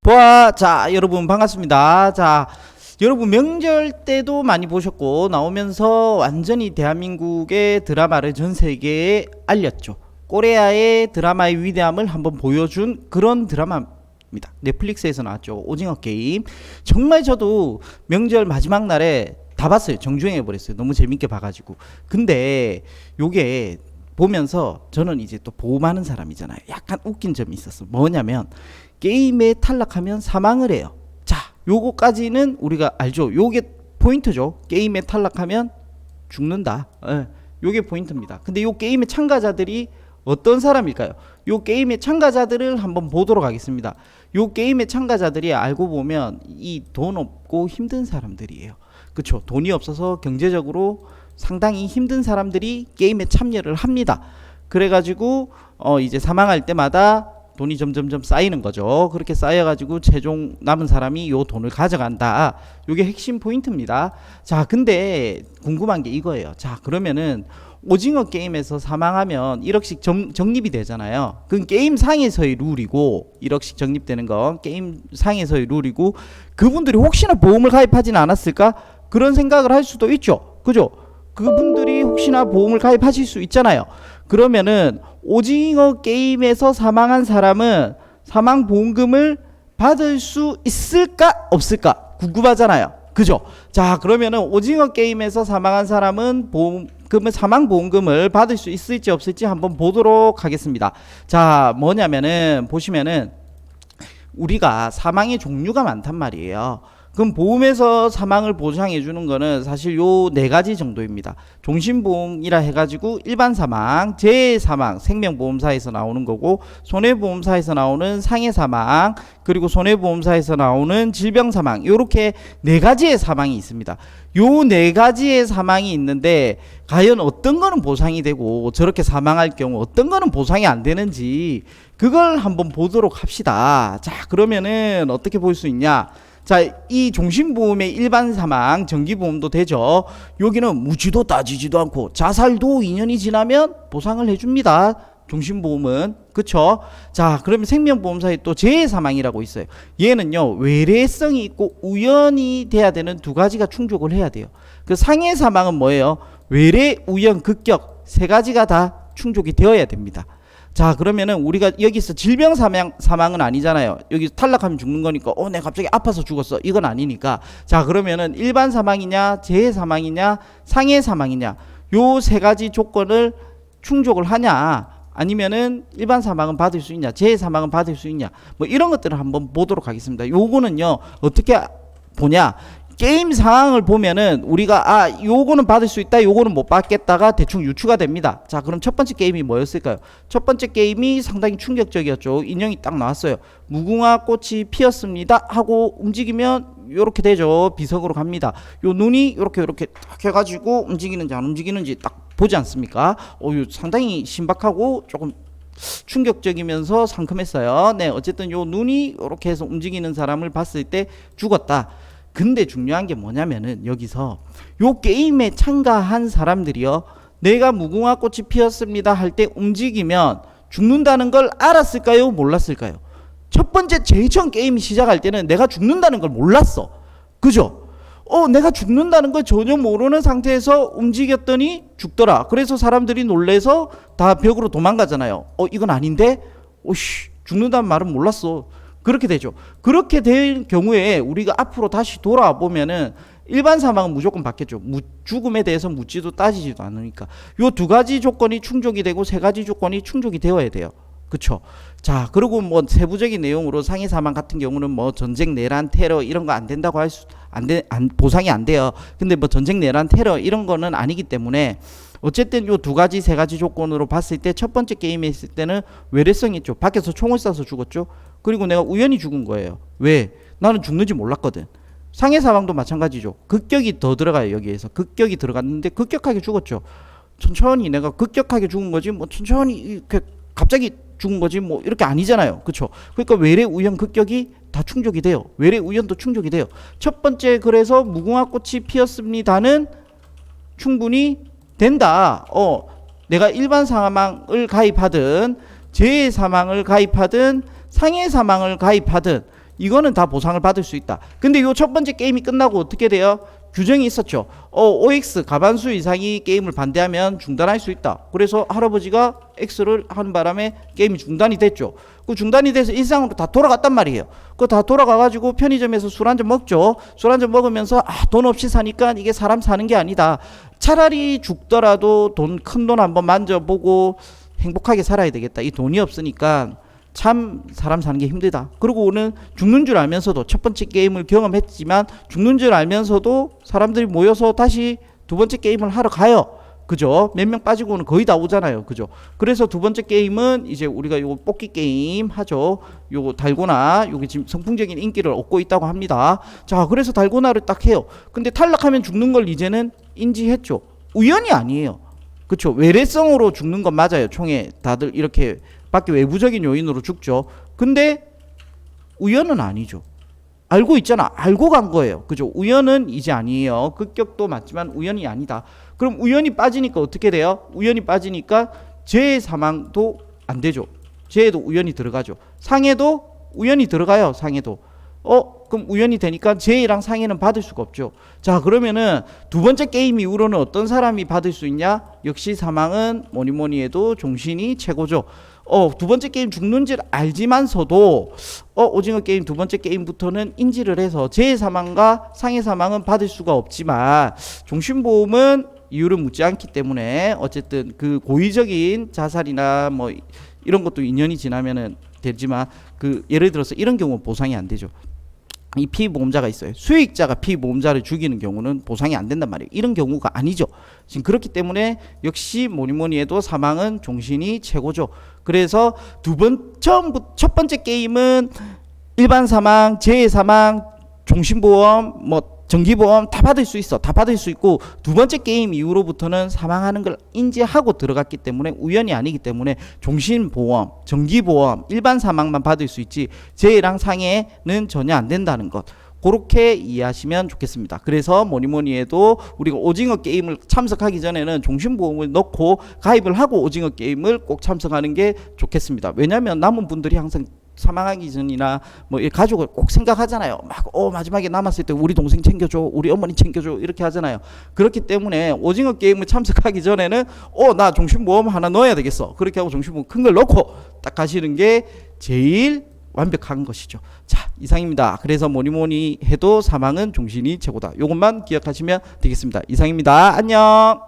자, 여러분 반갑습니다. 자, 여러분 명절 때도 많이 보셨고 나오면서 완전히 대한민국의 드라마를 전 세계에 알렸죠. 코리아의 드라마의 위대함을 한번 보여준 그런 드라마입니다. 넷플릭스에서 나왔죠. 오징어 게임. 정말 저도 명절 마지막 날에 다 봤어요. 정주행 해버렸어요. 너무 재밌게 봐가지고. 근데 요게 보면서 저는 이제 또 보험하는 사람이잖아요. 약간 웃긴 점이 있었어. 뭐냐면 게임에 탈락하면 사망을 해요. 자, 요거까지는 우리가 알죠. 요게 포인트죠. 게임에 탈락하면 죽는다. 요게 포인트입니다. 근데 요 게임의 참가자들이 어떤 사람일까요? 요 게임의 참가자들을 한번 보도록 하겠습니다. 요 게임의 참가자들이 알고 보면 이 돈 없고 힘든 사람들이에요. 그쵸? 돈이 없어서 경제적으로 상당히 힘든 사람들이 게임에 참여를 합니다. 그래가지고 이제 사망할 때마다 돈이 점점점 쌓이는 거죠. 그렇게 쌓여가지고 최종 남은 사람이 요 돈을 가져간다. 요게 핵심 포인트입니다. 자, 근데 궁금한 게 이거예요. 자, 그러면은 오징어 게임에서 사망하면 1억씩 적립이 되잖아요. 그건 게임 상에서의 룰이고 1억씩 적립되는 건 게임 상에서의 룰이고 그분들이 혹시나 보험을 가입하진 않았을까? 그런 생각을 할 수도 있죠. 그죠? 그분들이 혹시나 보험을 가입하실 수 있잖아요. 그러면은 오징어 게임에서 사망한 사람은 사망보험금을 받을 수 있을까 없을까 궁금하잖아요. 그죠? 자, 그러면은 오징어 게임에서 사망한 사람은 사망보험금을 받을 수 있을지 없을지 한번 보도록 하겠습니다. 자, 뭐냐면은 보시면은 우리가 사망의 종류가 많단 말이에요. 그럼 보험에서 사망을 보장해 주는 거는 사실 요 네 가지 정도입니다. 종신보험이라 해가지고 일반 사망, 재해 사망, 생명보험사에서 나오는 거고, 손해보험사에서 나오는 상해 사망, 그리고 손해보험사에서 나오는 질병 사망, 요렇게 네 가지의 사망이 있습니다. 요 네 가지의 사망이 있는데 과연 어떤 거는 보상이 되고 저렇게 사망할 경우 어떤 거는 보상이 안 되는지 그걸 한번 보도록 합시다. 자, 그러면은 어떻게 볼 수 있냐? 자, 이 종신보험의 일반 사망, 정기보험도 되죠. 여기는 묻지도 따지지도 않고 자살도 2년이 지나면 보상을 해줍니다. 종신보험은. 그쵸? 자, 그러면 생명보험사에 또 재해사망이라고 있어요. 얘는요, 외래성이 있고 우연이 돼야 되는 두 가지가 충족을 해야 돼요. 그 상해사망은 뭐예요? 외래, 우연, 급격 세 가지가 다 충족이 되어야 됩니다. 자, 그러면은 우리가 여기서 질병 사망은 아니잖아요. 여기 탈락하면 죽는 거니까 내가 갑자기 아파서 죽었어. 이건 아니니까. 자, 그러면은 일반 사망이냐 재해 사망이냐 상해 사망이냐 요 세 가지 조건을 충족을 하냐 아니면은 일반 사망은 받을 수 있냐 재해 사망은 받을 수 있냐 뭐 이런 것들을 한번 보도록 하겠습니다. 요거는요 어떻게 보냐, 게임 상황을 보면은 우리가 요거는 받을 수 있다 요거는 못 받겠다가 대충 유추가 됩니다. 자, 그럼 첫 번째 게임이 뭐였을까요? 첫 번째 게임이 상당히 충격적이었죠. 인형이 딱 나왔어요. 무궁화 꽃이 피었습니다 하고 움직이면 요렇게 되죠. 비석으로 갑니다. 요 눈이 요렇게 딱 해가지고 움직이는지 안 움직이는지 딱 보지 않습니까? 요 상당히 신박하고 조금 충격적이면서 상큼했어요. 네, 어쨌든 요 눈이 요렇게 해서 움직이는 사람을 봤을 때 죽었다. 근데 중요한 게 뭐냐면은 여기서 요 게임에 참가한 사람들이요, 내가 무궁화 꽃이 피었습니다 할 때 움직이면 죽는다는 걸 알았을까요? 몰랐을까요? 첫 번째 제일 처음 게임이 시작할 때는 내가 죽는다는 걸 몰랐어. 그죠? 내가 죽는다는 걸 전혀 모르는 상태에서 움직였더니 죽더라. 그래서 사람들이 놀래서 다 벽으로 도망가잖아요. 이건 아닌데? 죽는다는 말은 몰랐어. 그렇게 되죠. 그렇게 될 경우에 우리가 앞으로 다시 돌아보면은 일반 사망은 무조건 받겠죠. 죽음에 대해서 묻지도 따지지도 않으니까. 요 두 가지 조건이 충족이 되고 세 가지 조건이 충족이 되어야 돼요. 그쵸? 자, 그리고 뭐 세부적인 내용으로 상해 사망 같은 경우는 뭐 전쟁, 내란, 테러 이런 거 안 된다고 보상이 안 돼요. 근데 뭐 전쟁, 내란, 테러 이런 거는 아니기 때문에 어쨌든 요 두 가지 세 가지 조건으로 봤을 때 첫 번째 게임에 있을 때는 외래성이 있죠. 밖에서 총을 쏴서 죽었죠. 그리고 내가 우연히 죽은 거예요. 왜? 나는 죽는지 몰랐거든. 상해 사망도 마찬가지죠. 급격이 더 들어가요. 여기에서 급격이 들어갔는데 급격하게 죽었죠. 천천히 내가 급격하게 죽은 거지 뭐 천천히 이렇게 갑자기 죽은 거지 뭐 이렇게 아니잖아요. 그렇죠? 그러니까 외래, 우연, 급격이 다 충족이 돼요. 외래, 우연도 충족이 돼요. 첫 번째 그래서 무궁화 꽃이 피었습니다는 충분히 된다. 내가 일반 사망을 가입하든 재해 사망을 가입하든 상해 사망을 가입하든 이거는 다 보상을 받을 수 있다. 근데 요 첫 번째 게임이 끝나고 어떻게 돼요? 규정이 있었죠. OX 가반수 이상이 게임을 반대하면 중단할 수 있다. 그래서 할아버지가 X를 하는 바람에 게임이 중단이 됐죠. 그 중단이 돼서 일상으로 다 돌아갔단 말이에요. 그 다 돌아가가지고 편의점에서 술 한잔 먹죠. 술 한잔 먹으면서 돈 없이 사니까 이게 사람 사는 게 아니다. 차라리 죽더라도 큰 돈 한번 만져보고 행복하게 살아야 되겠다. 이 돈이 없으니까 참 사람 사는 게 힘들다. 그리고 오늘 죽는 줄 알면서도 첫 번째 게임을 경험했지만 죽는 줄 알면서도 사람들이 모여서 다시 두 번째 게임을 하러 가요. 그죠? 몇 명 빠지고는 거의 다 오잖아요. 그죠? 그래서 두 번째 게임은 이제 우리가 요거 뽑기 게임 하죠. 요거 달고나, 요게 지금 선풍적인 인기를 얻고 있다고 합니다. 자, 그래서 달고나를 딱 해요. 근데 탈락하면 죽는 걸 이제는 인지했죠. 우연이 아니에요. 그렇죠. 외래성으로 죽는 건 맞아요. 총에 다들 이렇게 밖에 외부적인 요인으로 죽죠. 근데 우연은 아니죠. 알고 있잖아. 알고 간 거예요. 그죠? 우연은 이제 아니에요. 급격도 맞지만 우연이 아니다. 그럼 우연이 빠지니까 어떻게 돼요? 우연이 빠지니까 재해 사망도 안 되죠. 재해도 우연이 들어가죠. 상해도 우연이 들어가요. 상해도. 그럼 우연이 되니까 재해랑 상해는 받을 수가 없죠. 자, 그러면은 두 번째 게임 이후로는 어떤 사람이 받을 수 있냐? 역시 사망은 뭐니 해도 종신이 최고죠. 두 번째 게임 죽는 줄 알지만서도 오징어 게임 두 번째 게임부터는 인지를 해서 재해 사망과 상해 사망은 받을 수가 없지만 종신보험은 이유를 묻지 않기 때문에 어쨌든 그 고의적인 자살이나 뭐 이런 것도 2년이 지나면은 되지만 그 예를 들어서 이런 경우는 보상이 안 되죠. 이 피보험자가 있어요. 수익자가 피보험자를 죽이는 경우는 보상이 안 된단 말이에요. 이런 경우가 아니죠. 지금 그렇기 때문에 역시 뭐니 해도 사망은 종신이 최고죠. 그래서 첫 번째 게임은 일반 사망, 재해 사망, 종신보험, 뭐 정기보험 다 받을 수 있어. 다 받을 수 있고 두 번째 게임 이후로부터는 사망하는 걸 인지하고 들어갔기 때문에 우연이 아니기 때문에 종신보험, 정기보험, 일반 사망만 받을 수 있지 재해랑 상해는 전혀 안 된다는 것. 그렇게 이해하시면 좋겠습니다. 그래서 뭐니 해도 우리가 오징어 게임을 참석하기 전에는 종신보험을 넣고 가입을 하고 오징어 게임을 꼭 참석하는 게 좋겠습니다. 왜냐하면 남은 분들이 항상 사망하기 전이나 뭐 가족을 꼭 생각하잖아요. 막 마지막에 남았을 때 우리 동생 챙겨줘, 우리 어머니 챙겨줘 이렇게 하잖아요. 그렇기 때문에 오징어 게임을 참석하기 전에는 나 종신보험 하나 넣어야 되겠어. 그렇게 하고 종신보험 큰 걸 넣고 딱 가시는 게 제일 완벽한 것이죠. 자, 이상입니다. 그래서 뭐니 해도 사망은 종신이 최고다. 이것만 기억하시면 되겠습니다. 이상입니다. 안녕.